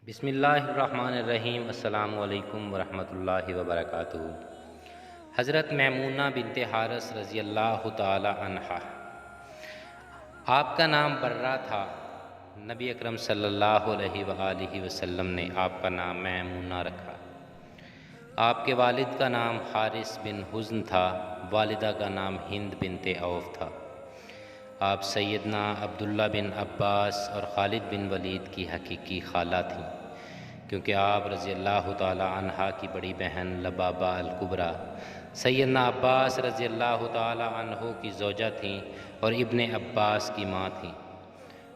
بسم اللہ الرحمن الرحیم۔ السلام علیکم ورحمۃ اللہ وبرکاتہ۔ حضرت میمونہ بنت حارث رضی اللہ تعالی عنہا، آپ کا نام برہ تھا، نبی اکرم صلی اللہ علیہ وآلہ وسلم نے آپ کا نام میمونہ رکھا۔ آپ کے والد کا نام حارث بن حزن تھا، والدہ کا نام ہند بنت عوف تھا۔ آپ سیدنا عبداللہ بن عباس اور خالد بن ولید کی حقیقی خالہ تھیں، کیونکہ آپ رضی اللہ تعالی عنہا کی بڑی بہن لبابہ الکبریٰ سیدنا عباس رضی اللہ تعالی عنہ کی زوجہ تھیں اور ابن عباس کی ماں تھیں۔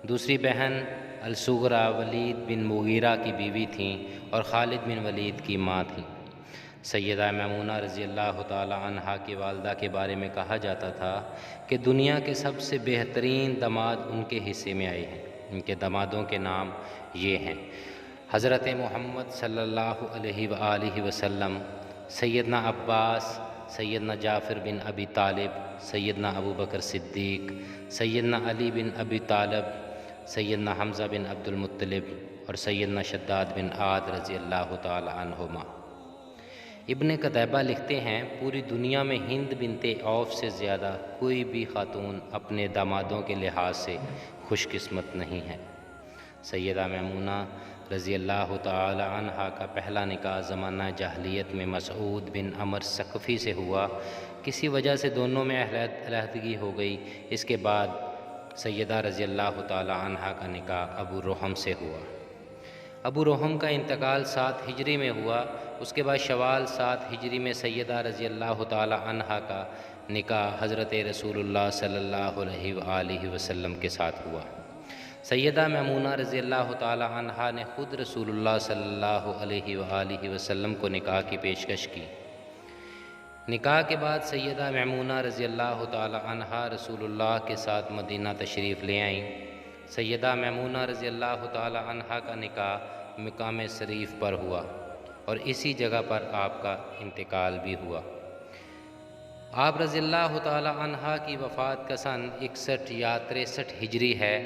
دوسری بہن الصغریٰ ولید بن مغیرہ کی بیوی تھیں اور خالد بن ولید کی ماں تھیں۔ سیدہ میمونہ رضی اللہ تعالی عنہا کی والدہ کے بارے میں کہا جاتا تھا کہ دنیا کے سب سے بہترین داماد ان کے حصے میں آئے ہیں۔ ان کے دامادوں کے نام یہ ہیں: حضرت محمد صلی اللہ علیہ وآلہ وسلم، سیدنا عباس، سیدنا جعفر بن ابی طالب، سیدنا ابو بکر صدیق، سیدنا علی بن ابی طالب، سیدنا حمزہ بن عبد المطلب اور سیدنا شداد بن عاد رضی اللہ تعالی عنہما۔ ابن قتیبہ لکھتے ہیں، پوری دنیا میں ہند بنت عوف سے زیادہ کوئی بھی خاتون اپنے دامادوں کے لحاظ سے خوش قسمت نہیں ہے۔ سیدہ میمونہ رضی اللہ تعالی عنہا کا پہلا نکاح زمانہ جاہلیت میں مسعود بن عمر ثقفی سے ہوا۔ کسی وجہ سے دونوں میں علیحدگی ہو گئی۔ اس کے بعد سیدہ رضی اللہ تعالی عنہا کا نکاح ابو رحم سے ہوا۔ ابو رحم کا انتقال 7 ہجری میں ہوا۔ اس کے بعد شوال 7 ہجری میں سیدہ رضی اللہ تعالی عنہا کا نکاح حضرت رسول اللہ صلی اللہ علیہ وآلہ وسلم کے ساتھ ہوا۔ سیدہ میمونہ رضی اللہ تعالی عنہا نے خود رسول اللہ صلی اللہ علیہ وآلہ وسلم کو نکاح کی پیشکش کی۔ نکاح کے بعد سیدہ میمونہ رضی اللہ تعالی عنہا رسول اللہ کے ساتھ مدینہ تشریف لے آئیں۔ سیدہ میمونہ رضی اللہ تعالی عنہا کا نکاح مقام شریف پر ہوا اور اسی جگہ پر آپ کا انتقال بھی ہوا۔ آپ رضی اللہ تعالی عنہا کی وفات کا سن 61 یا 63 ہجری ہے۔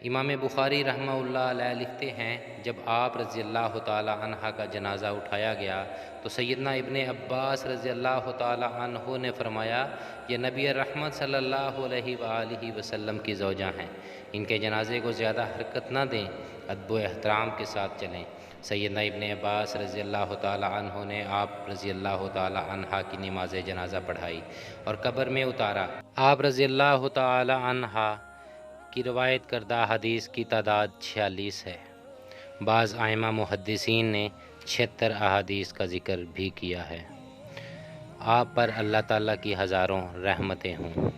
امام بخاری رحمہ اللہ علیہ لکھتے ہیں، جب آپ رضی اللہ تعالی عنہا کا جنازہ اٹھایا گیا تو سیدنا ابن عباس رضی اللہ تعالی عنہ نے فرمایا، یہ نبی رحمت صلی اللہ علیہ وآلہ وسلم کی زوجہ ہیں، ان کے جنازے کو زیادہ حرکت نہ دیں، ادب و احترام کے ساتھ چلیں۔ سیدنا ابن عباس رضی اللہ تعالی عنہ نے آپ رضی اللہ تعالی عنہا کی نماز جنازہ پڑھائی اور قبر میں اتارا۔ آپ رضی اللہ تعالی عنہا کی روایت کردہ حدیث کی تعداد 46 ہے۔ بعض ائمہ محدثین نے 76 احادیث کا ذکر بھی کیا ہے۔ آپ پر اللہ تعالیٰ کی ہزاروں رحمتیں ہوں۔